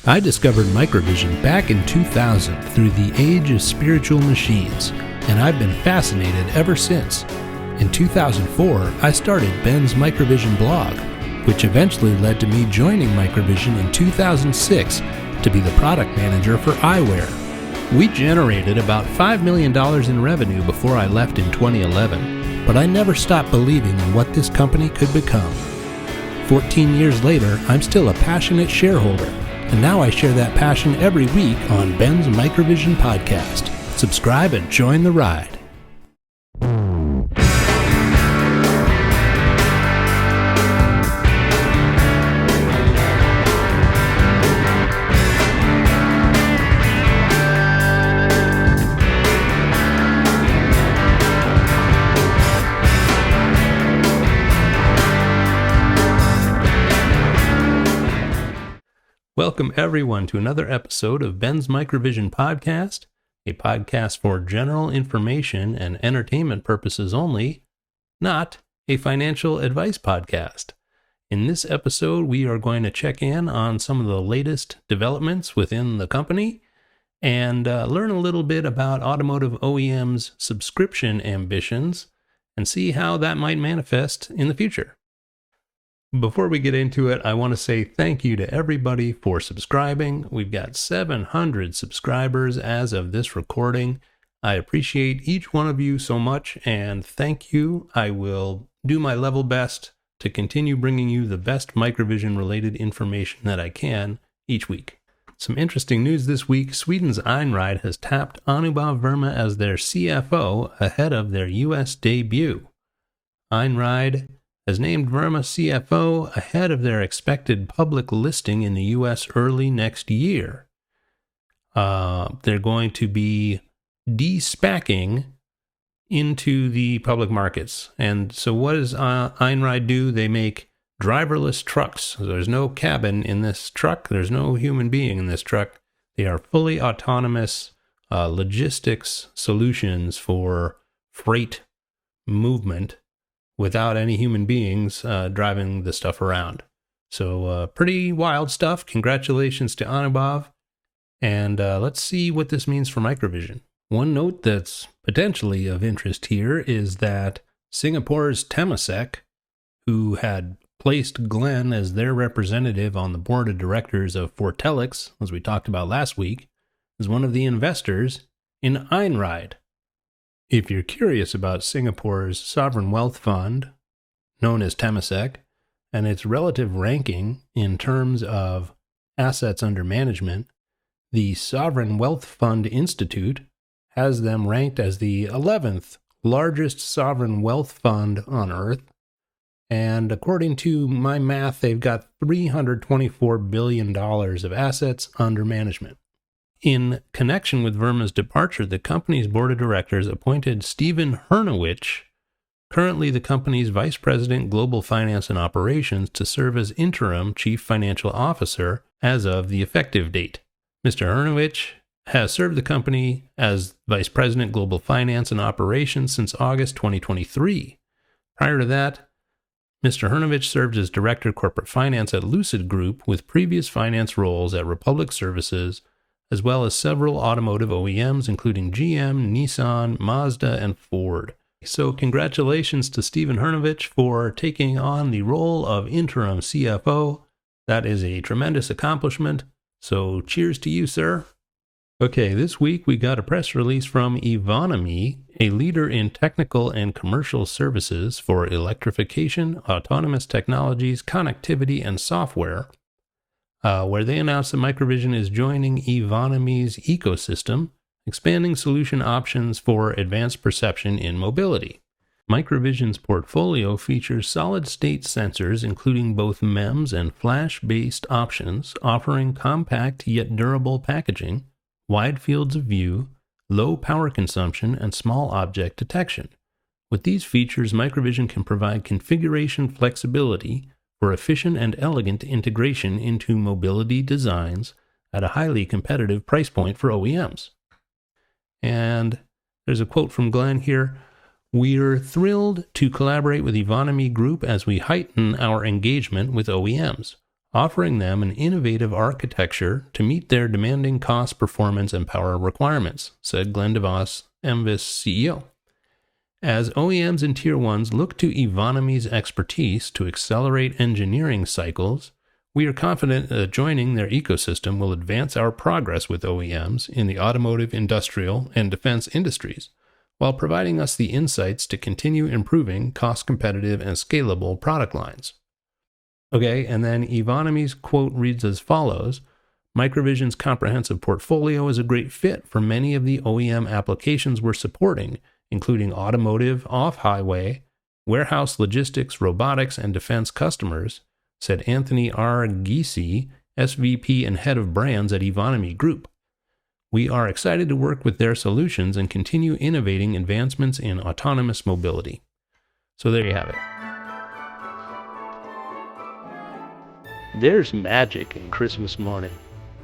I discovered Microvision back in 2000 through the age of spiritual machines, and I've been fascinated ever since. In 2004, I started Ben's Microvision blog, which eventually led to me joining Microvision in 2006 to be the product manager for eyewear. We generated about $5 million in revenue before I left in 2011, but I never stopped believing in what this company could become. 14 years later, I'm still a passionate shareholder, and now I share that passion every week on Ben's Microvision podcast. Subscribe and join the ride. Welcome everyone to another episode of Ben's Microvision podcast, a podcast for general information and entertainment purposes only, not a financial advice podcast. In this episode, we are going to check in on some of the latest developments within the company and learn a little bit about automotive OEMs' subscription ambitions and see how that might manifest in the future. Before we get into it, I want to say thank you to everybody for subscribing. We've got 700 subscribers as of this recording. I appreciate each one of you so much, and thank you. I will do my level best to continue bringing you the best Microvision-related information that I can each week. Some interesting news this week. Sweden's Einride has tapped Anubhav Verma as their CFO ahead of their U.S. debut. Einride has named Verma CFO ahead of their expected public listing in the U.S. early next year. They're going to be de-SPACing into the public markets. And so what does Einride do? They make driverless trucks. So there's no cabin in this truck. There's no human being in this truck. They are fully autonomous logistics solutions for freight movement without any human beings driving the stuff around. So pretty wild stuff. Congratulations to Anubhav. And let's see what this means for Microvision. One note that's potentially of interest here is that Singapore's Temasek, who had placed Glenn as their representative on the board of directors of Fortelix, as we talked about last week, is one of the investors in Einride. If you're curious about Singapore's sovereign wealth fund, known as Temasek, and its relative ranking in terms of assets under management, the Sovereign Wealth Fund Institute has them ranked as the 11th largest sovereign wealth fund on Earth. And according to my math, they've got $324 billion of assets under management. In connection with Verma's departure, the company's board of directors appointed Stephen Hernowich, currently the company's vice president global finance and operations, to serve as interim chief financial officer as of the effective date. Mr. Hernowich has served the company as vice president global finance and operations since August 2023. Prior to that, Mr. Hernowich served as director corporate finance at Lucid Group with previous finance roles at Republic Services, as well as several automotive OEMs, including GM, Nissan, Mazda, and Ford. So congratulations to Stephen Hernowich for taking on the role of interim CFO. That is a tremendous accomplishment, so cheers to you, sir. Okay, this week we got a press release from Ivonomy, a leader in technical and commercial services for electrification, autonomous technologies, connectivity, and software, where they announced that Microvision is joining Ivonomy's ecosystem, expanding solution options for advanced perception in mobility. Microvision's portfolio features solid-state sensors, including both MEMS and flash-based options, offering compact yet durable packaging, wide fields of view, low power consumption, and small object detection. With these features, Microvision can provide configuration flexibility for efficient and elegant integration into mobility designs at a highly competitive price point for OEMs. And there's a quote from Glenn here. "We're thrilled to collaborate with Ivonomy Group as we heighten our engagement with OEMs. offering them an innovative architecture to meet their demanding cost, performance, and power requirements, said Glenn DeVos, MVIS CEO. As OEMs and Tier 1s look to Ivonomy's expertise to accelerate engineering cycles, we are confident that joining their ecosystem will advance our progress with OEMs in the automotive, industrial, and defense industries, while providing us the insights to continue improving cost-competitive and scalable product lines. Okay, and then Ivonomy's quote reads as follows: Microvision's comprehensive portfolio is a great fit for many of the OEM applications we're supporting, including automotive, off-highway, warehouse logistics, robotics, and defense customers, said Anthony R. Giese, SVP and head of brands at Ivonomy Group. We are excited to work with their solutions and continue innovating advancements in autonomous mobility. So there you have it. There's magic in Christmas morning.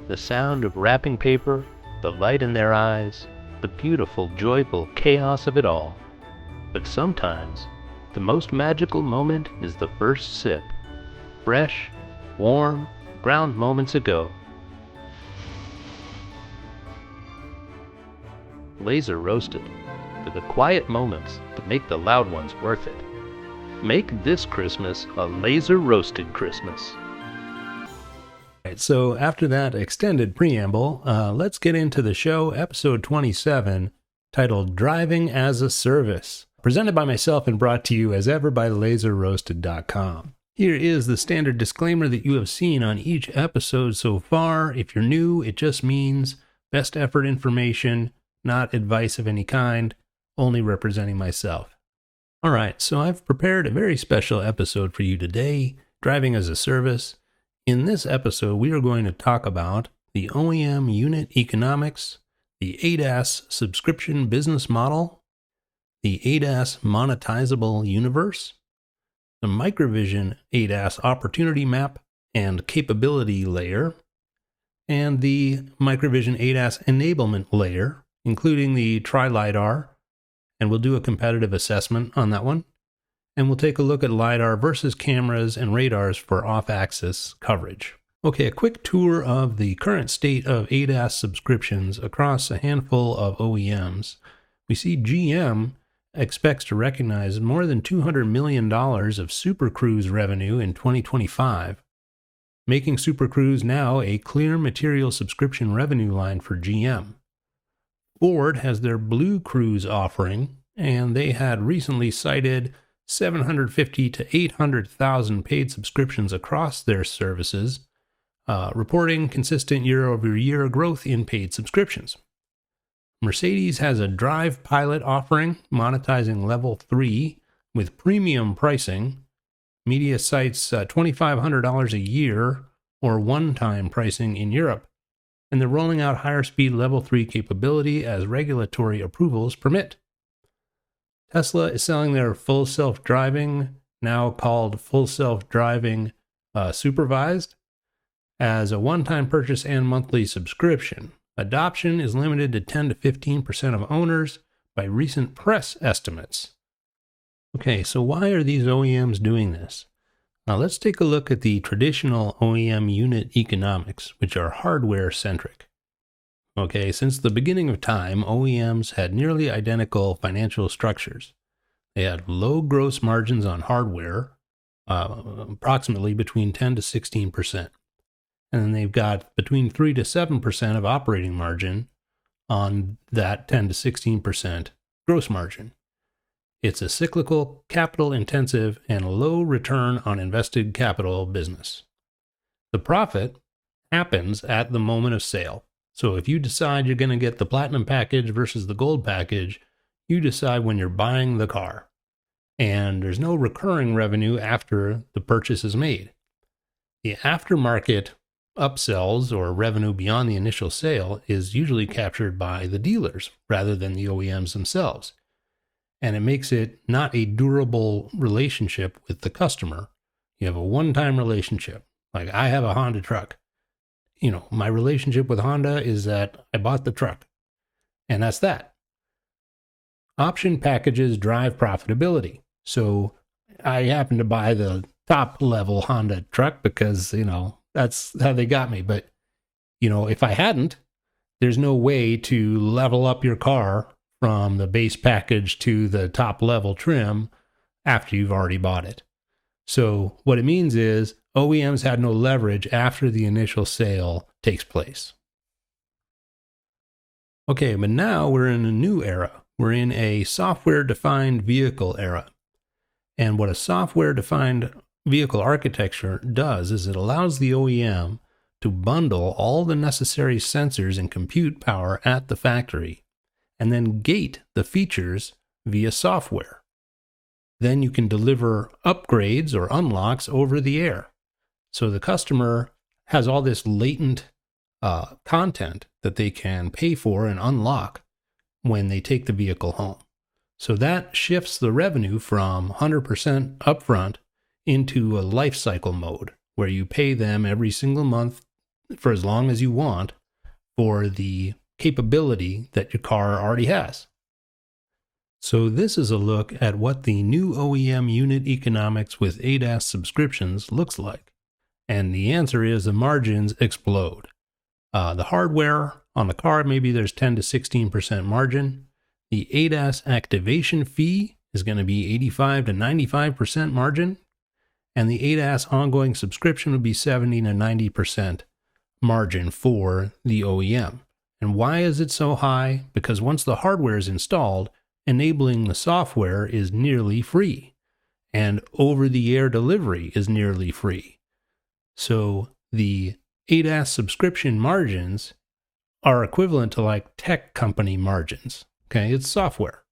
The sound of wrapping paper, the light in their eyes, the beautiful, joyful chaos of it all. But sometimes, the most magical moment is the first sip. Fresh, warm, ground moments ago. Laser roasted, for the quiet moments that make the loud ones worth it. Make this Christmas a laser roasted Christmas. So after that extended preamble, let's get into the show, episode 27, titled Driving as a Service, presented by myself and brought to you as ever by laserroasted.com. Here is the standard disclaimer that you have seen on each episode so far. If you're new, it just means best effort information, not advice of any kind, only representing myself. All right, so I've prepared a very special episode for you today, Driving as a Service. In this episode, we are going to talk about the OEM unit economics, the ADAS subscription business model, the ADAS monetizable universe, the Microvision ADAS Opportunity Map and Capability Layer, and the Microvision ADAS Enablement Layer, including the Tri-LIDAR, and we'll do a competitive assessment on that one. And we'll take a look at LiDAR versus cameras and radars for off-axis coverage. Okay, a quick tour of the current state of ADAS subscriptions across a handful of OEMs. We see GM expects to recognize more than $200 million of Super Cruise revenue in 2025, making Super Cruise now a clear material subscription revenue line for GM. Ford has their Blue Cruise offering, and they had recently cited 750 to 800,000 paid subscriptions across their services, reporting consistent year-over-year growth in paid subscriptions. Mercedes has a Drive Pilot offering, monetizing Level 3 with premium pricing. Media cites $2,500 a year or one-time pricing in Europe, and they're rolling out higher-speed Level 3 capability as regulatory approvals permit. Tesla is selling their full self-driving, now called full self-driving supervised, as a one-time purchase and monthly subscription. Adoption is limited to 10 to 15% of owners by recent press estimates. Okay, so why are these OEMs doing this? Now let's take a look at the traditional OEM unit economics, which are hardware-centric. Okay, since the beginning of time, OEMs had nearly identical financial structures. They had low gross margins on hardware, approximately between 10 to 16%. And then they've got between 3 to 7% of operating margin on that 10 to 16% gross margin. It's a cyclical, capital-intensive, and low return on invested capital business. The profit happens at the moment of sale. So if you decide you're going to get the platinum package versus the gold package, you decide when you're buying the car. And there's no recurring revenue after the purchase is made. The aftermarket upsells or revenue beyond the initial sale is usually captured by the dealers rather than the OEMs themselves. And it makes it not a durable relationship with the customer. You have a one-time relationship. Like I have a Honda truck. My relationship with Honda is that I bought the truck, and that's that. Option packages drive profitability. So I happen to buy the top level Honda truck because, that's how they got me. But, if I hadn't, there's no way to level up your car from the base package to the top level trim after you've already bought it. So what it means is OEMs had no leverage after the initial sale takes place. Okay, but now we're in a new era. We're in a software-defined vehicle era. And what a software-defined vehicle architecture does is it allows the OEM to bundle all the necessary sensors and compute power at the factory, and then gate the features via software. Then you can deliver upgrades or unlocks over the air. So the customer has all this latent content that they can pay for and unlock when they take the vehicle home. So that shifts the revenue from 100% upfront into a life cycle mode, where you pay them every single month for as long as you want for the capability that your car already has. So this is a look at what the new OEM unit economics with ADAS subscriptions looks like. And the answer is the margins explode. The hardware on the car, maybe there's 10 to 16% margin. The ADAS activation fee is going to be 85 to 95% margin. And the ADAS ongoing subscription would be 70 to 90% margin for the OEM. And why is it so high? Because once the hardware is installed, enabling the software is nearly free. And over-the-air delivery is nearly free. So the ADAS subscription margins are equivalent to like tech company margins. Okay, it's software.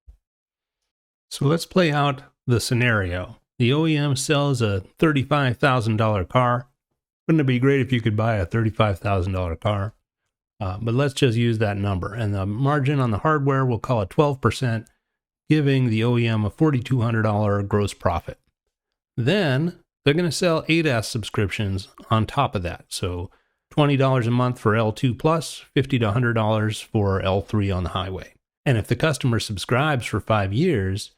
So let's play out the scenario. The OEM sells a $35,000 car. Wouldn't it be great if you could buy a $35,000 car? But let's just use that number. And the margin on the hardware, we'll call it 12%, giving the OEM a $4,200 gross profit. Then they're going to sell ADAS subscriptions on top of that. So $20 a month for L2+, $50 to $100 for L3 on the highway. And if the customer subscribes for 5 years,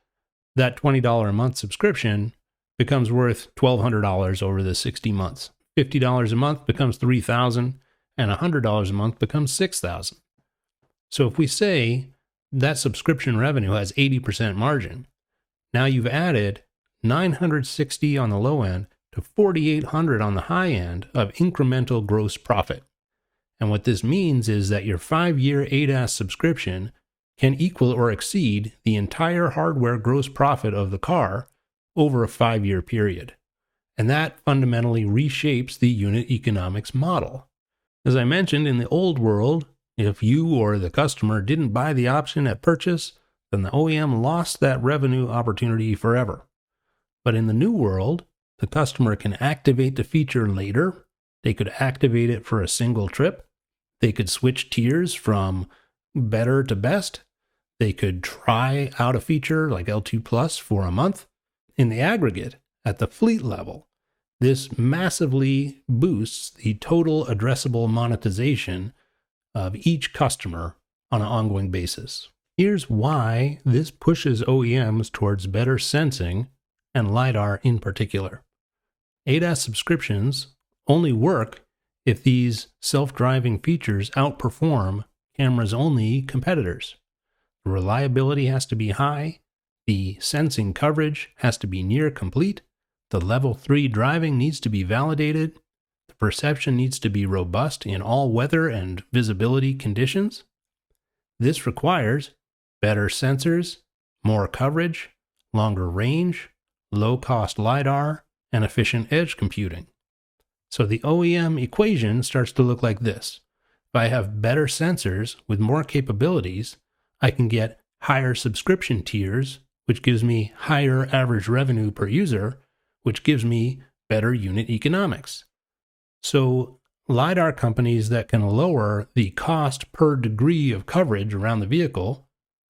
that $20 a month subscription becomes worth $1,200 over the 60 months. $50 a month becomes $3,000, and $100 a month becomes $6,000. So if we say that subscription revenue has 80% margin, now you've added $960 on the low end to $4,800 on the high end of incremental gross profit. And what this means is that your 5-year ADAS subscription can equal or exceed the entire hardware gross profit of the car over a 5-year period. And that fundamentally reshapes the unit economics model. As I mentioned, in the old world, if you or the customer didn't buy the option at purchase, then the OEM lost that revenue opportunity forever. But in the new world, the customer can activate the feature later. They could activate it for a single trip. They could switch tiers from better to best. They could try out a feature like L2+ for a month. In the aggregate, at the fleet level, this massively boosts the total addressable monetization of each customer on an ongoing basis. Here's why this pushes OEMs towards better sensing, and LiDAR in particular. ADAS subscriptions only work if these self-driving features outperform cameras-only competitors. The reliability has to be high, the sensing coverage has to be near complete, the level 3 driving needs to be validated, the perception needs to be robust in all weather and visibility conditions. This requires better sensors, more coverage, longer range, low-cost LiDAR, and efficient edge computing. So the OEM equation starts to look like this. If I have better sensors with more capabilities, I can get higher subscription tiers, which gives me higher average revenue per user, which gives me better unit economics. So LiDAR companies that can lower the cost per degree of coverage around the vehicle,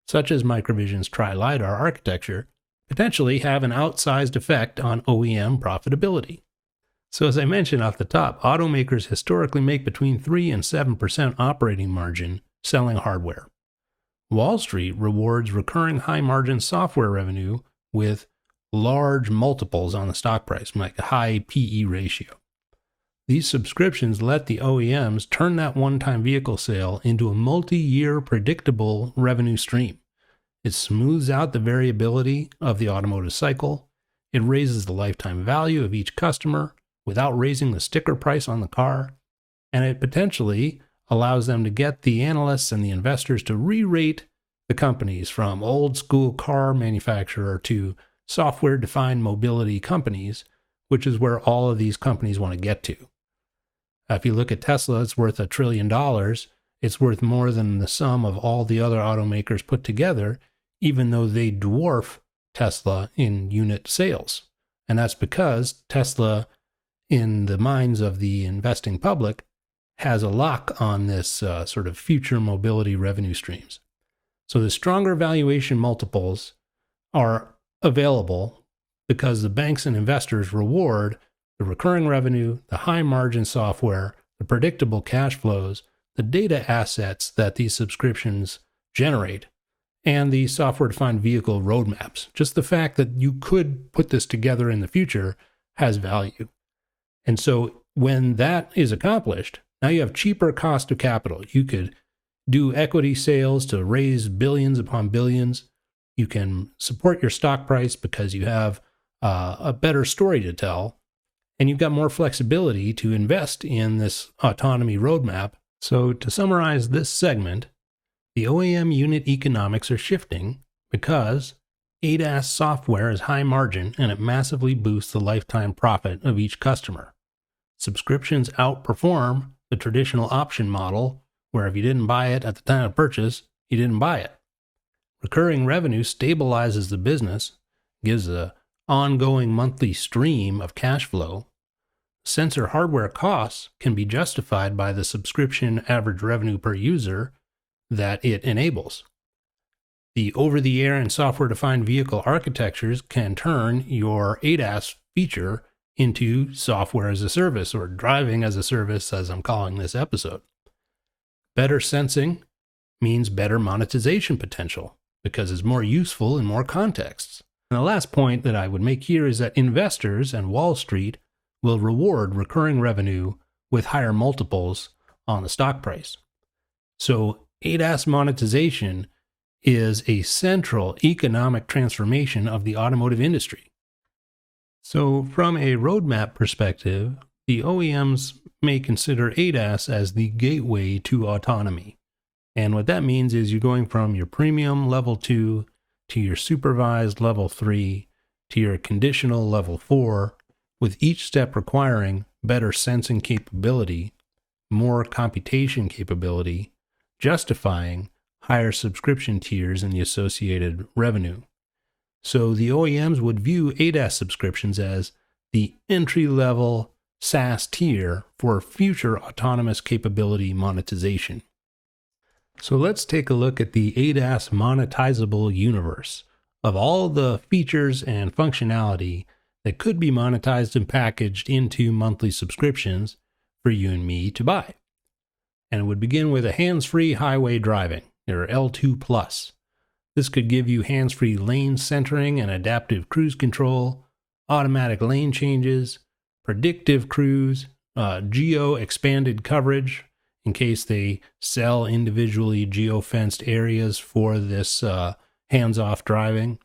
such as Microvision's Tri-LIDAR architecture, potentially have an outsized effect on OEM profitability. So as I mentioned off the top, automakers historically make between 3 and 7% operating margin selling hardware. Wall Street rewards recurring high-margin software revenue with large multiples on the stock price, like a high PE ratio. These subscriptions let the OEMs turn that one-time vehicle sale into a multi-year predictable revenue stream. It smooths out the variability of the automotive cycle. It raises the lifetime value of each customer without raising the sticker price on the car. And it potentially allows them to get the analysts and the investors to re-rate the companies from old school car manufacturer to software-defined mobility companies, which is where all of these companies want to get to. If you look at Tesla, it's worth $1 trillion. It's worth more than the sum of all the other automakers put together, even though they dwarf Tesla in unit sales. And that's because Tesla, in the minds of the investing public, has a lock on this sort of future mobility revenue streams. So the stronger valuation multiples are available because the banks and investors reward the recurring revenue, the high margin software, the predictable cash flows, the data assets that these subscriptions generate, and the software-defined vehicle roadmaps. Just the fact that you could put this together in the future has value. And so when that is accomplished, now you have cheaper cost of capital. You could do equity sales to raise billions upon billions. You can support your stock price because you have a better story to tell. And you've got more flexibility to invest in this autonomy roadmap. So to summarize this segment, the OEM unit economics are shifting because ADAS software is high margin and it massively boosts the lifetime profit of each customer. Subscriptions outperform the traditional option model, where if you didn't buy it at the time of purchase, you didn't buy it. Recurring revenue stabilizes the business, gives an ongoing monthly stream of cash flow. Sensor hardware costs can be justified by the subscription average revenue per user that it enables. The over-the-air and software-defined vehicle architectures can turn your ADAS feature into software as a service, or driving as a service, as I'm calling this episode. Better sensing means better monetization potential because it's more useful in more contexts. And the last point that I would make here is that investors and Wall Street will reward recurring revenue with higher multiples on the stock price. So ADAS monetization is a central economic transformation of the automotive industry. So from a roadmap perspective, the OEMs may consider ADAS as the gateway to autonomy. And what that means is you're going from your premium level 2 to your supervised level 3 to your conditional level 4, with each step requiring better sensing capability, more computation capability, justifying higher subscription tiers and the associated revenue. So the OEMs would view ADAS subscriptions as the entry-level SaaS tier for future autonomous capability monetization. So let's take a look at the ADAS monetizable universe of all the features and functionality that could be monetized and packaged into monthly subscriptions for you and me to buy. And it would begin with a hands-free highway driving, or L2+. This could give you hands-free lane centering and adaptive cruise control, automatic lane changes, predictive cruise, geo-expanded coverage in case they sell individually geo-fenced areas for this hands-off driving,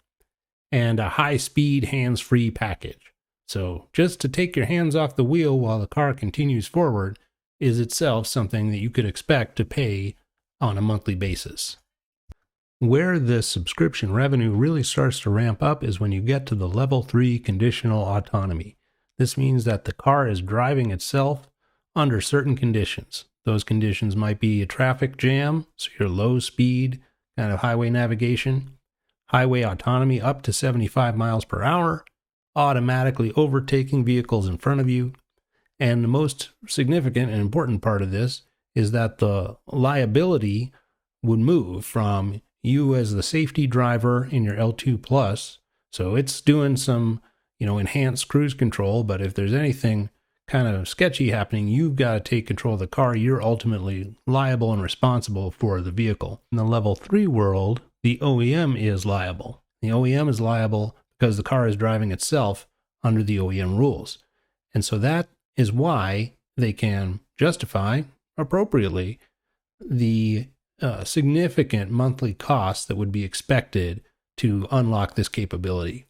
and a high-speed hands-free package. So just to take your hands off the wheel while the car continues forward is itself something that you could expect to pay on a monthly basis. Where this subscription revenue really starts to ramp up is when you get to the level 3 conditional autonomy. This means that the car is driving itself under certain conditions. Those conditions might be a traffic jam, so your low speed kind of highway navigation, highway autonomy up to 75 miles per hour, automatically overtaking vehicles in front of you. And the most significant and important part of this is that the liability would move from you as the safety driver in your L2+. So it's doing some, enhanced cruise control, but if there's anything kind of sketchy happening, you've got to take control of the car. You're ultimately liable and responsible for the vehicle. In the level 3 world, the OEM is liable. The OEM is liable because the car is driving itself under the OEM rules. And so that is why they can justify appropriately the significant monthly cost that would be expected to unlock this capability.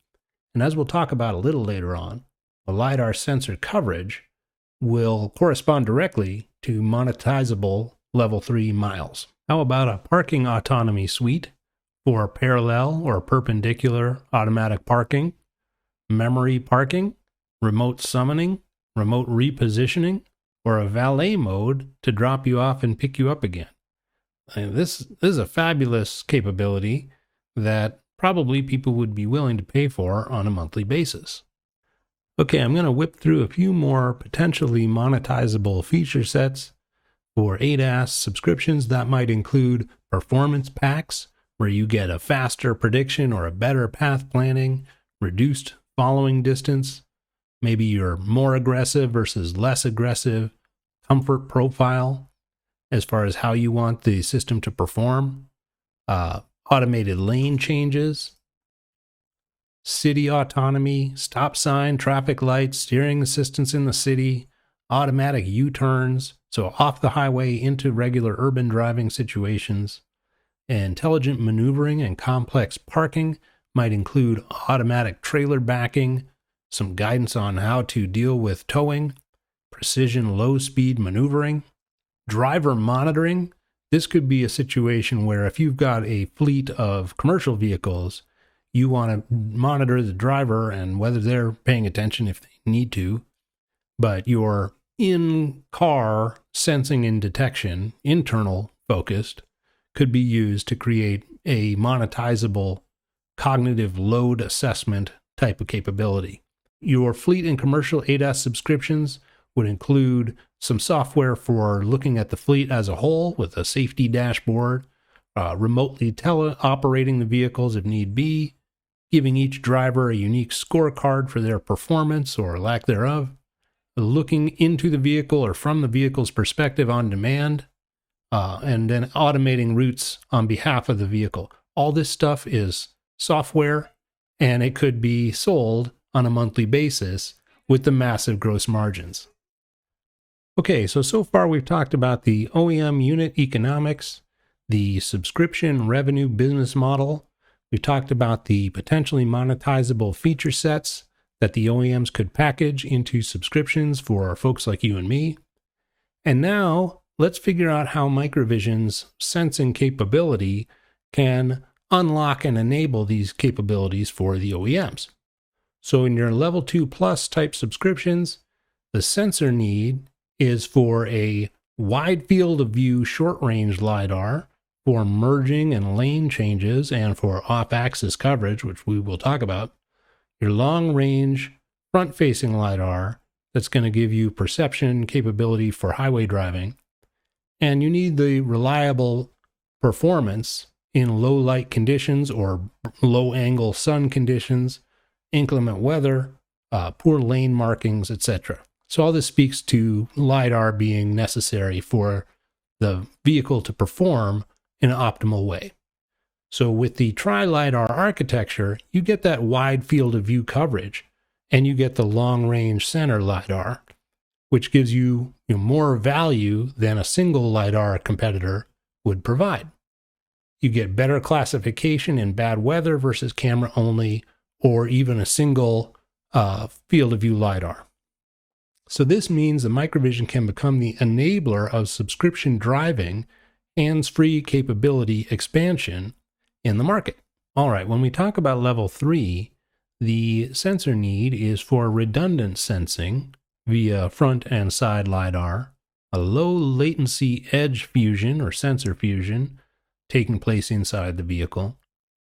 And as we'll talk about a little later on, the LiDAR sensor coverage will correspond directly to monetizable level 3 miles. How about a parking autonomy suite for parallel or perpendicular automatic parking, memory parking, remote summoning, remote repositioning, or a valet mode to drop you off and pick you up again? And this is a fabulous capability that probably people would be willing to pay for on a monthly basis. Okay, I'm going to whip through a few more potentially monetizable feature sets for ADAS subscriptions. That might include performance packs, where you get a faster prediction or a better path planning, reduced following distance, maybe you're more aggressive versus less aggressive, comfort profile as far as how you want the system to perform, automated lane changes, city autonomy, stop sign, traffic lights, steering assistance in the city, automatic U-turns, so off the highway into regular urban driving situations. Intelligent maneuvering and complex parking might include automatic trailer backing, some guidance on how to deal with towing, precision low-speed maneuvering, driver monitoring. This could be a situation where if you've got a fleet of commercial vehicles, you want to monitor the driver and whether they're paying attention if they need to, but your in-car sensing and detection, internal focused, could be used to create a monetizable cognitive load assessment type of capability. Your fleet and commercial ADAS subscriptions would include some software for looking at the fleet as a whole with a safety dashboard, remotely teleoperating the vehicles if need be, giving each driver a unique scorecard for their performance or lack thereof, looking into the vehicle or from the vehicle's perspective on demand, and then automating routes on behalf of the vehicle. All this stuff is software, and it could be sold on a monthly basis with the massive gross margins. Okay, so far we've talked about the OEM unit economics, the subscription revenue business model. We've talked about the potentially monetizable feature sets that the OEMs could package into subscriptions for folks like you and me. And now let's figure out how Microvision's sensing capability can unlock and enable these capabilities for the OEMs. So in your level 2 plus type subscriptions, the sensor need is for a wide field of view short-range LiDAR for merging and lane changes and for off-axis coverage, which we will talk about. Your long-range front-facing LiDAR that's going to give you perception capability for highway driving. And you need the reliable performance in low light conditions or low angle sun conditions, inclement weather, poor lane markings, etc. So all this speaks to LiDAR being necessary for the vehicle to perform in an optimal way. So with the Tri-LIDAR architecture, you get that wide field of view coverage, and you get the long-range center LiDAR, which gives you more value than a single LiDAR competitor would provide. You get better classification in bad weather versus camera only, or even a single field of view LiDAR. So this means that Microvision can become the enabler of subscription driving, hands-free capability expansion in the market. All right, when we talk about level 3, the sensor need is for redundant sensing via front and side LiDAR, a low latency edge fusion or sensor fusion taking place inside the vehicle,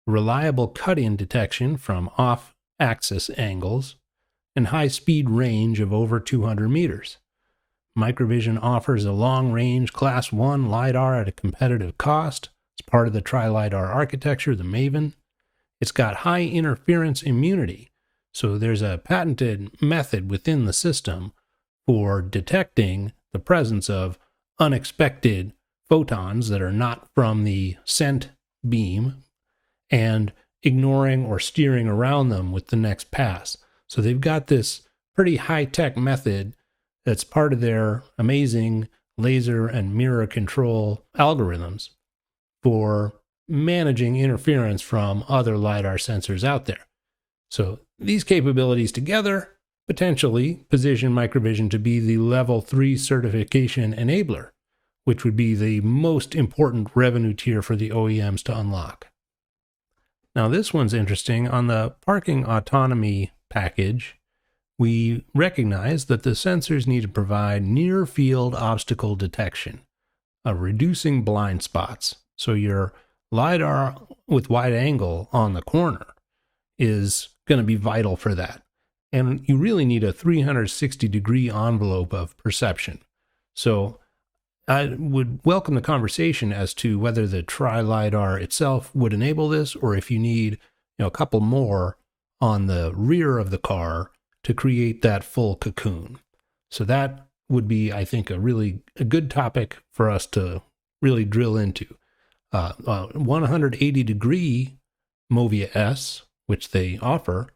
reliable cut-in detection from off-axis angles, and high-speed range of over 200 meters. Microvision offers a long-range Class 1 LiDAR at a competitive cost. It's part of the Tri-LIDAR architecture, the MAVEN. It's got high interference immunity, so there's a patented method within the system for detecting the presence of unexpected photons that are not from the sent beam and ignoring or steering around them with the next pass. So they've got this pretty high-tech method that's part of their amazing laser and mirror control algorithms for managing interference from other LiDAR sensors out there. So these capabilities together potentially position Microvision to be the Level 3 certification enabler, which would be the most important revenue tier for the OEMs to unlock. Now this one's interesting. On the parking autonomy package, we recognize that the sensors need to provide near-field obstacle detection, reducing blind spots. So your LiDAR with wide angle on the corner is going to be vital for that. And you really need a 360-degree envelope of perception. So I would welcome the conversation as to whether the Tri-LIDAR itself would enable this, or if you need a couple more on the rear of the car to create that full cocoon. So that would be, I think, a good topic for us to really drill into. 180-degree MVIS, which they offer,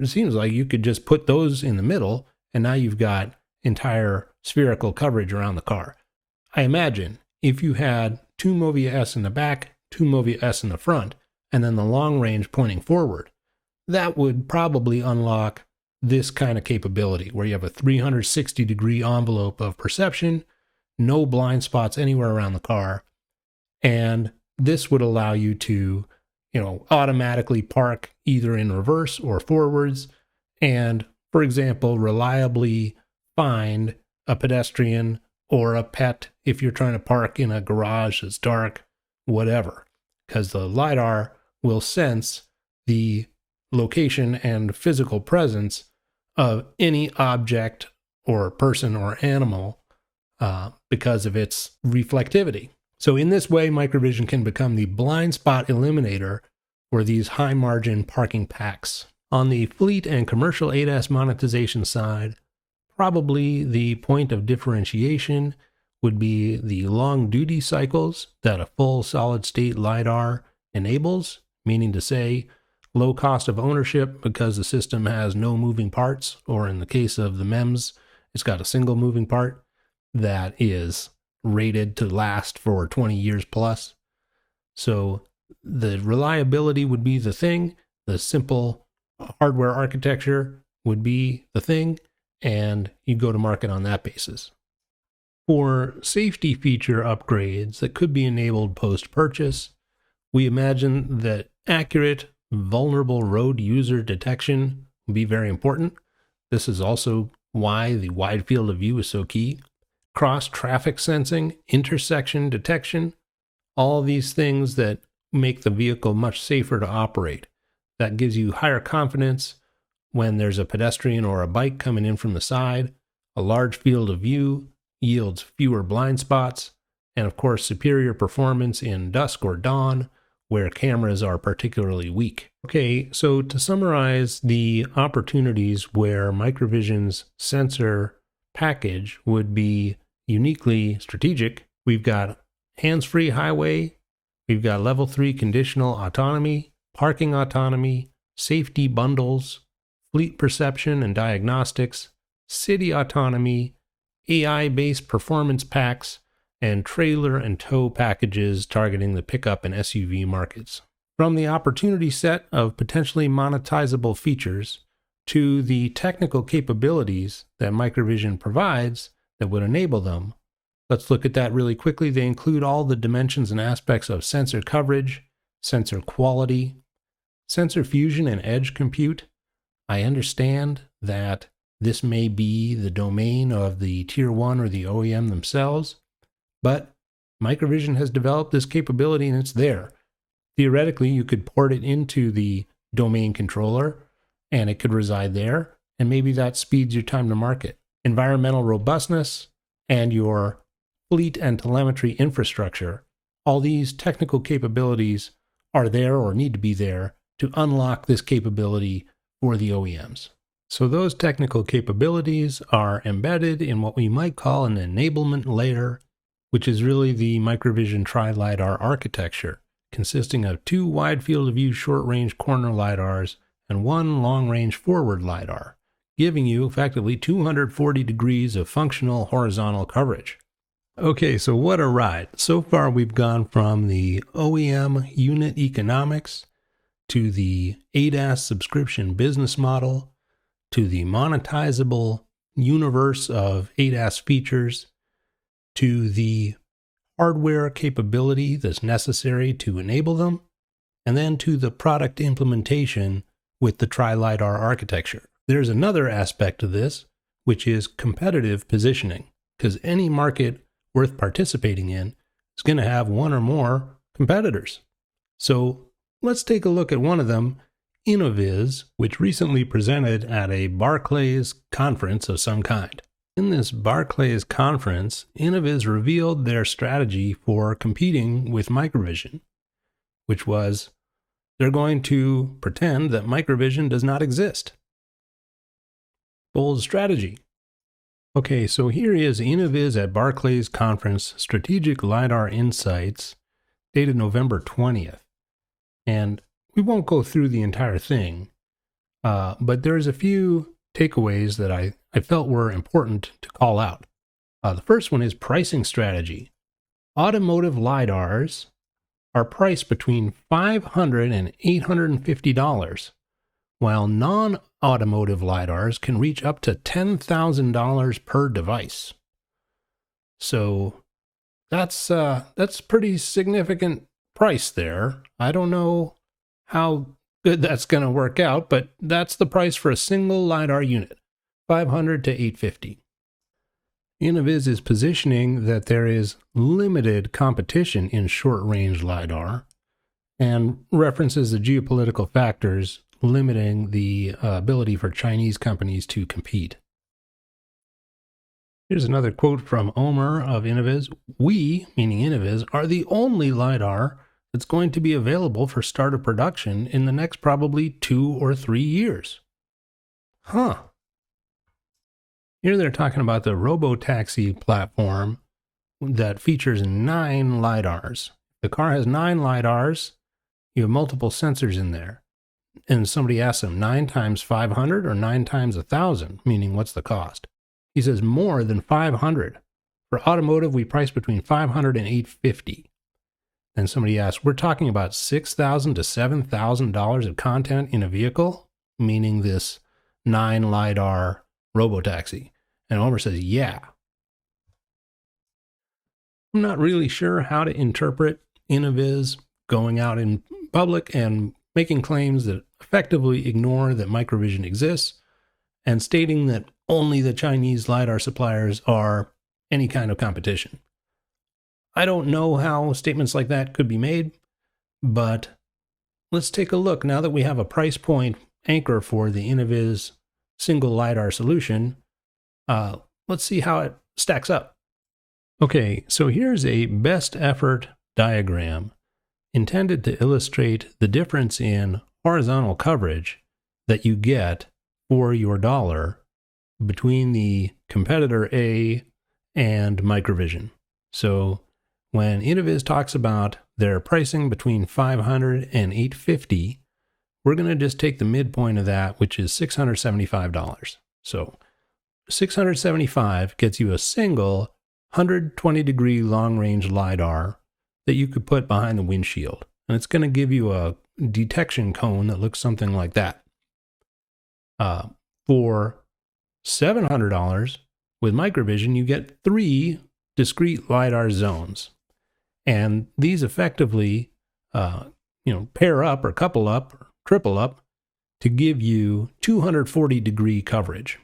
it seems like you could just put those in the middle, and now you've got entire spherical coverage around the car. I imagine if you had two MVIS in the back, two MVIS in the front, and then the long range pointing forward, that would probably unlock this kind of capability where you have a 360-degree envelope of perception, no blind spots anywhere around the car, and this would allow you to automatically park either in reverse or forwards, and, for example, reliably find a pedestrian or a pet if you're trying to park in a garage that's dark, whatever, because the LiDAR will sense the location and physical presence of any object or person or animal because of its reflectivity. So in this way, Microvision can become the blind spot eliminator for these high-margin parking packs. On the fleet and commercial ADAS monetization side, probably the point of differentiation would be the long duty cycles that a full solid-state LiDAR enables, meaning to say low cost of ownership because the system has no moving parts, or in the case of the MEMS, it's got a single moving part that is rated to last for 20 years plus. So the reliability would be the thing, the simple hardware architecture would be the thing, and you go to market on that basis. For safety feature upgrades that could be enabled post-purchase, we imagine that accurate, vulnerable road user detection will be very important. This is also why the wide field of view is so key. Cross-traffic sensing, intersection detection, all these things that make the vehicle much safer to operate. That gives you higher confidence when there's a pedestrian or a bike coming in from the side. A large field of view yields fewer blind spots, and of course superior performance in dusk or dawn, where cameras are particularly weak. Okay, so to summarize the opportunities where Microvision's sensor package would be uniquely strategic, we've got hands-free highway, we've got level 3 conditional autonomy, parking autonomy, safety bundles, fleet perception and diagnostics, city autonomy, AI-based performance packs, and trailer and tow packages targeting the pickup and SUV markets. From the opportunity set of potentially monetizable features to the technical capabilities that Microvision provides that would enable them, let's look at that really quickly. They include all the dimensions and aspects of sensor coverage, sensor quality, sensor fusion and edge compute. I understand that this may be the domain of the Tier 1 or the OEM themselves, but Microvision has developed this capability and it's there. Theoretically, you could port it into the domain controller and it could reside there, and maybe that speeds your time to market. Environmental robustness and your fleet and telemetry infrastructure, all these technical capabilities are there or need to be there to unlock this capability for the OEMs. So those technical capabilities are embedded in what we might call an enablement layer, which is really the Microvision Tri-LIDAR architecture, consisting of 2 wide field of view short-range corner LiDARs and 1 long-range forward LiDAR, giving you effectively 240 degrees of functional horizontal coverage. Okay, so what a ride. So far we've gone from the OEM unit economics to the ADAS subscription business model to the monetizable universe of ADAS features to the hardware capability that's necessary to enable them, and then to the product implementation with the Tri-LIDAR architecture. There's another aspect of this, which is competitive positioning, because any market worth participating in is going to have one or more competitors. So let's take a look at one of them, MVIS, which recently presented at a Barclays conference of some kind. In this Barclays conference, MVIS revealed their strategy for competing with Microvision, which was they're going to pretend that Microvision does not exist. Bold strategy. Okay, so here is MVIS at Barclays Conference Strategic LiDAR Insights, dated November 20th. And we won't go through the entire thing, but there's a few takeaways that I felt were important to call out. The first one is pricing strategy. Automotive LiDARs are priced between $500 and $850, while non-automotive LiDARs can reach up to $10,000 per device. So that's pretty significant price there. I don't know how good that's going to work out, but that's the price for a single LiDAR unit, $500 to $850. MVIS is positioning that there is limited competition in short-range LiDAR and references the geopolitical factors limiting the ability for Chinese companies to compete. Here's another quote from Omer of MVIS. We, meaning MVIS, are the only LiDAR that's going to be available for start of production in the next probably 2 or 3 years. Huh. Here they're talking about the robotaxi platform that features 9 LiDARs. The car has 9 LiDARs. You have multiple sensors in there. And somebody asks him, 9 times 500 or 9 times 1,000, meaning what's the cost? He says more than 500. For automotive, we price between $500 and $850. And somebody asks, we're talking about $6,000 to $7,000 of content in a vehicle, meaning this 9 LiDAR robotaxi. And Omer says, yeah. I'm not really sure how to interpret MVIS going out in public and making claims that effectively ignore that Microvision exists and stating that only the Chinese LiDAR suppliers are any kind of competition. I don't know how statements like that could be made, but let's take a look. Now that we have a price point anchor for the MVIS single LiDAR solution, let's see how it stacks up. Okay, so here's a best effort diagram intended to illustrate the difference in horizontal coverage that you get for your dollar between the competitor A and Microvision. So when MVIS talks about their pricing between $500 and $850, we're going to just take the midpoint of that, which is $675. So $675 gets you a single 120-degree long-range LiDAR that you could put behind the windshield. And it's going to give you a detection cone that looks something like that. For $700 with Microvision, you get 3 discrete LiDAR zones. And these effectively, pair up or couple up or triple up to give you 240-degree coverage.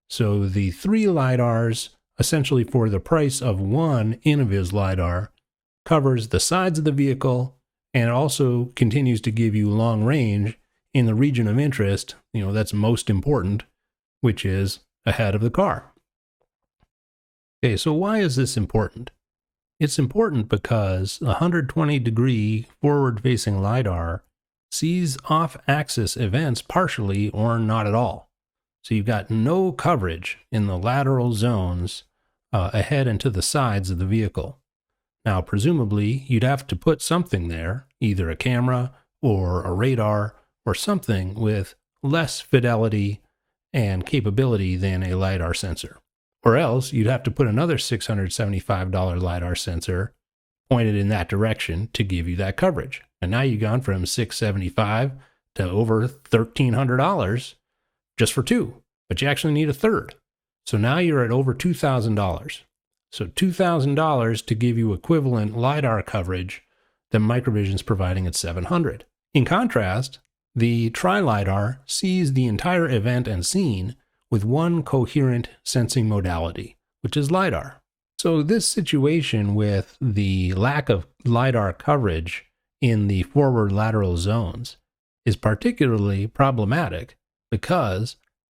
So the 3 LiDARs, essentially for the price of one MVIS LiDAR, covers the sides of the vehicle and also continues to give you long range in the region of interest, that's most important, which is ahead of the car. Okay, so why is this important? It's important because a 120-degree forward-facing LiDAR sees off-axis events partially or not at all. So you've got no coverage in the lateral zones ahead and to the sides of the vehicle. Now, presumably, you'd have to put something there, either a camera or a radar or something with less fidelity and capability than a LiDAR sensor. Or else you'd have to put another $675 LiDAR sensor pointed in that direction to give you that coverage. And now you've gone from $675 to over $1,300 just for two, but you actually need a third. So now you're at over $2,000. So $2,000 to give you equivalent LiDAR coverage that Microvision's providing at $700. In contrast, the Tri-LIDAR sees the entire event and scene with one coherent sensing modality, which is LiDAR. So this situation with the lack of LiDAR coverage in the forward lateral zones is particularly problematic because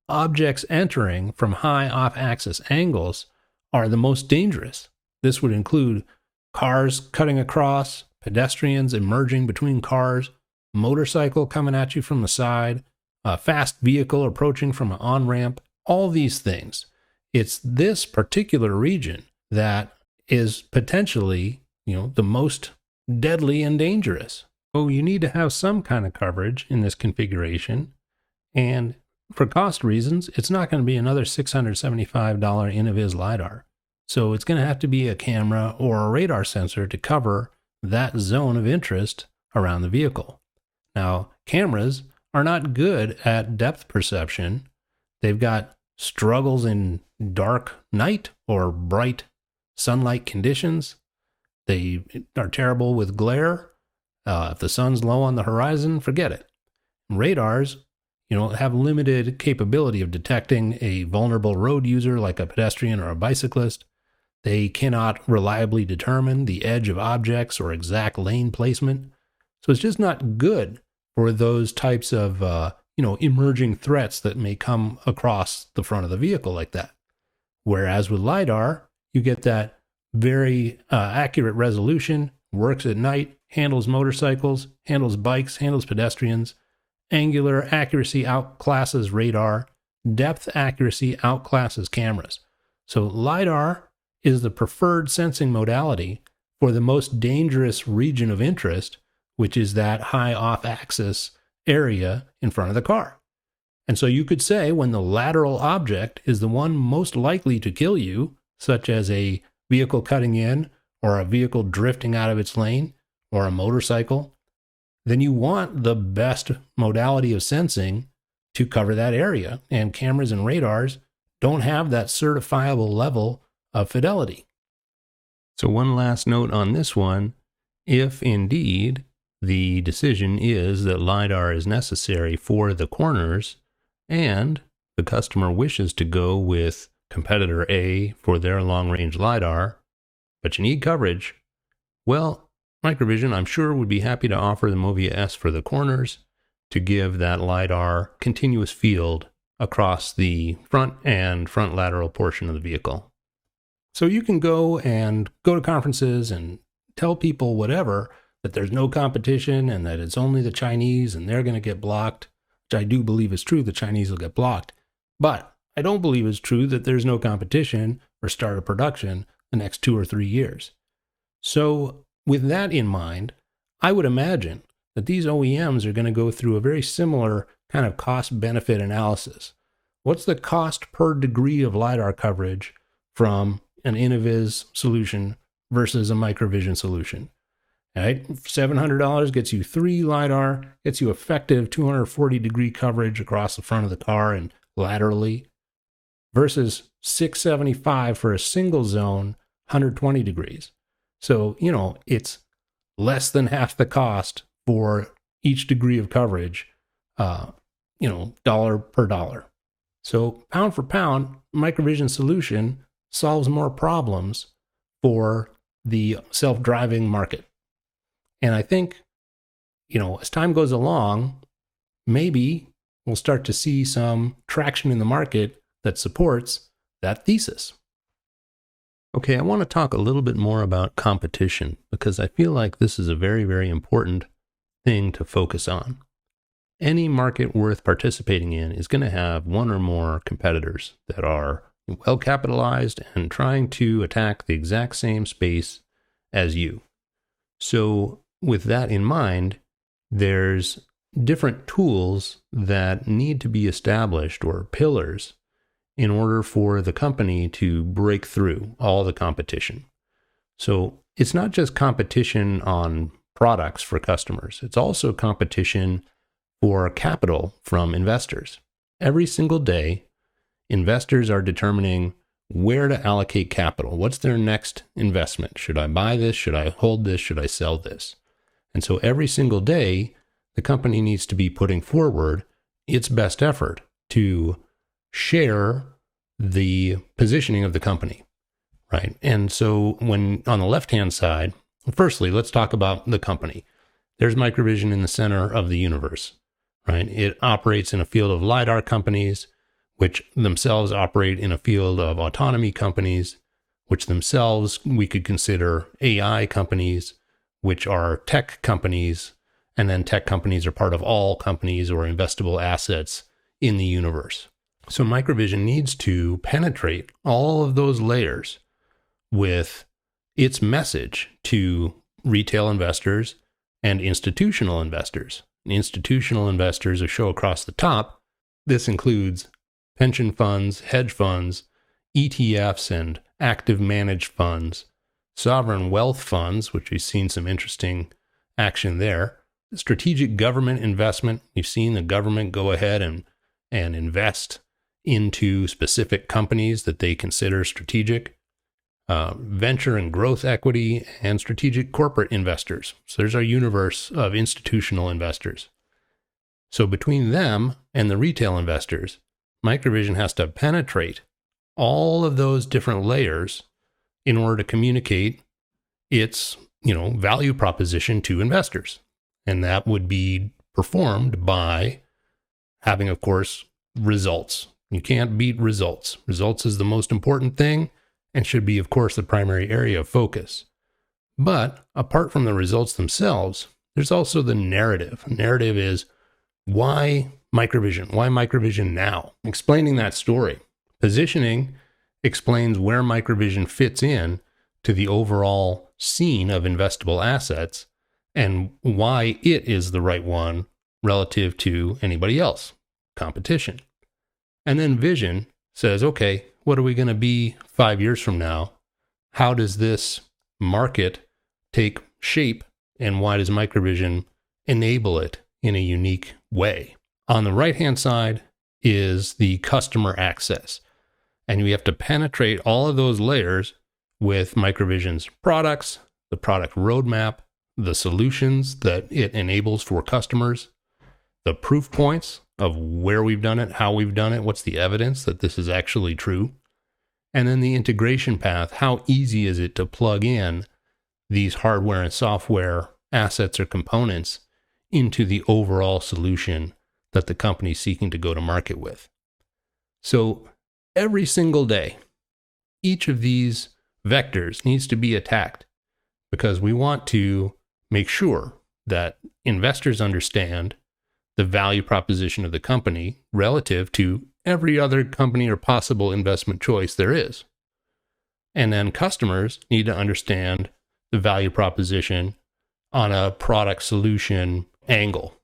objects entering from high off-axis angles are the most dangerous. This would include cars cutting across, pedestrians emerging between cars, motorcycle coming at you from the side, a fast vehicle approaching from an on-ramp, all these things. It's this particular region that is potentially, the most deadly and dangerous. So you need to have some kind of coverage in this configuration. And for cost reasons, it's not going to be another $675 MVIS LiDAR. So it's going to have to be a camera or a radar sensor to cover that zone of interest around the vehicle. Now, cameras are not good at depth perception. They've got struggles in dark night or bright sunlight conditions. They are terrible with glare. If the sun's low on the horizon, forget it. Radars, have limited capability of detecting a vulnerable road user like a pedestrian or a bicyclist. They cannot reliably determine the edge of objects or exact lane placement. So it's just not good for those types of, emerging threats that may come across the front of the vehicle like that. Whereas with LiDAR, you get that very accurate resolution, works at night, handles motorcycles, handles bikes, handles pedestrians. Angular accuracy outclasses radar. Depth accuracy outclasses cameras. So LiDAR is the preferred sensing modality for the most dangerous region of interest, which is that high off-axis area in front of the car. And so you could say when the lateral object is the one most likely to kill you, such as a vehicle cutting in or a vehicle drifting out of its lane or a motorcycle, then you want the best modality of sensing to cover that area. And cameras and radars don't have that certifiable level of fidelity. So one last note on this one. If indeed the decision is that LiDAR is necessary for the corners and the customer wishes to go with competitor A for their long-range LiDAR, but you need coverage, well, Microvision, I'm sure, would be happy to offer the MVIS for the corners to give that LiDAR continuous field across the front and front lateral portion of the vehicle. So you can go to conferences and tell people whatever, that there's no competition and that it's only the Chinese and they're going to get blocked, which I do believe is true, the Chinese will get blocked. But I don't believe it's true that there's no competition or start of production the next 2 or 3 years. So with that in mind, I would imagine that these OEMs are going to go through a very similar kind of cost-benefit analysis. What's the cost per degree of LiDAR coverage from an MVIS solution versus a Microvision solution? All right, $700 gets you 3 LiDAR, gets you effective 240-degree coverage across the front of the car and laterally, versus $675 for a single zone, 120 degrees. So, it's less than half the cost for each degree of coverage, dollar per dollar. So pound for pound, Microvision solution solves more problems for the self-driving market. And I think, as time goes along, maybe we'll start to see some traction in the market that supports that thesis. Okay, I want to talk a little bit more about competition because I feel like this is a very, very important thing to focus on. Any market worth participating in is going to have one or more competitors that are well capitalized and trying to attack the exact same space as you. So with that in mind, there's different tools that need to be established, or pillars, in order for the company to break through all the competition. So it's not just competition on products for customers. It's also competition for capital from investors. Every single day, investors are determining where to allocate capital. What's their next investment? Should I buy this? Should I hold this? Should I sell this? And so every single day, the company needs to be putting forward its best effort to share the positioning of the company, right? And so when on the left-hand side, firstly, let's talk about the company. There's Microvision in the center of the universe, right? It operates in a field of LIDAR companies, which themselves operate in a field of autonomy companies, which themselves we could consider AI companies, which are tech companies, and then tech companies are part of all companies or investable assets in the universe. So Microvision needs to penetrate all of those layers with its message to retail investors and institutional investors. Institutional investors are shown across the top. This includes pension funds, hedge funds, ETFs, and active managed funds, sovereign wealth funds, which we've seen some interesting action there, strategic government investment. We've seen the government go ahead and invest into specific companies that they consider strategic, venture and growth equity, and strategic corporate investors. So there's our universe of institutional investors. So between them and the retail investors, Microvision has to penetrate all of those different layers in order to communicate its, value proposition to investors. And that would be performed by having, of course, results. You can't beat results. Results is the most important thing and should be, of course, the primary area of focus. But apart from the results themselves, there's also the narrative. Narrative is why Microvision? Why Microvision now? Explaining that story. Positioning explains where Microvision fits in to the overall scene of investable assets and why it is the right one relative to anybody else, competition. And then vision says, okay, what are we going to be 5 years from now? How does this market take shape, and why does Microvision enable it in a unique way? On the right-hand side is the customer access. And we have to penetrate all of those layers with Microvision's products, the product roadmap, the solutions that it enables for customers, the proof points of where we've done it, how we've done it, what's the evidence that this is actually true, and then the integration path. How easy is it to plug in these hardware and software assets or components into the overall solution that the company is seeking to go to market with? So every single day, each of these vectors needs to be attacked because we want to make sure that investors understand the value proposition of the company relative to every other company or possible investment choice there is. And then customers need to understand the value proposition on a product solution angle.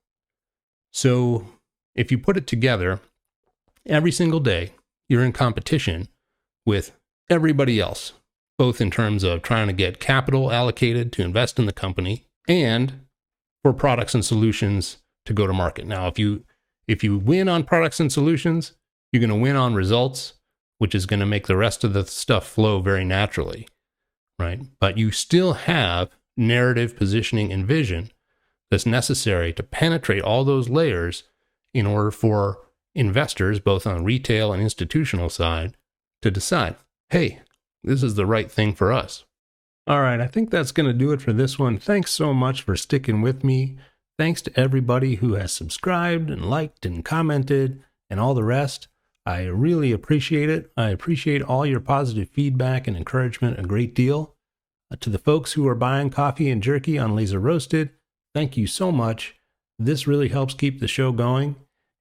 So if you put it together, every single day, you're in competition with everybody else, both in terms of trying to get capital allocated to invest in the company and for products and solutions to go to market. Now, if you win on products and solutions, you're going to win on results, which is going to make the rest of the stuff flow very naturally, right? But you still have narrative, positioning, and vision that's necessary to penetrate all those layers in order for investors, both on retail and institutional side, to decide, hey, this is the right thing for us. All right, I think that's going to do it for this one. Thanks so much for sticking with me. Thanks to everybody who has subscribed and liked and commented and all the rest. I really appreciate it. I appreciate all your positive feedback and encouragement a great deal. To the folks who are buying coffee and jerky on Laser Roasted, thank you so much. This really helps keep the show going,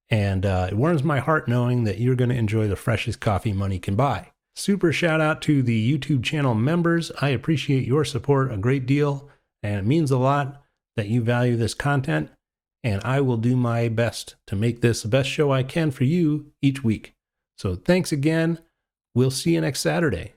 and it warms my heart knowing that you're going to enjoy the freshest coffee money can buy. Super shout out to the YouTube channel members. I appreciate your support a great deal, and it means a lot that you value this content. and I will do my best to make this the best show I can for you each week. So thanks again. We'll see you next Saturday.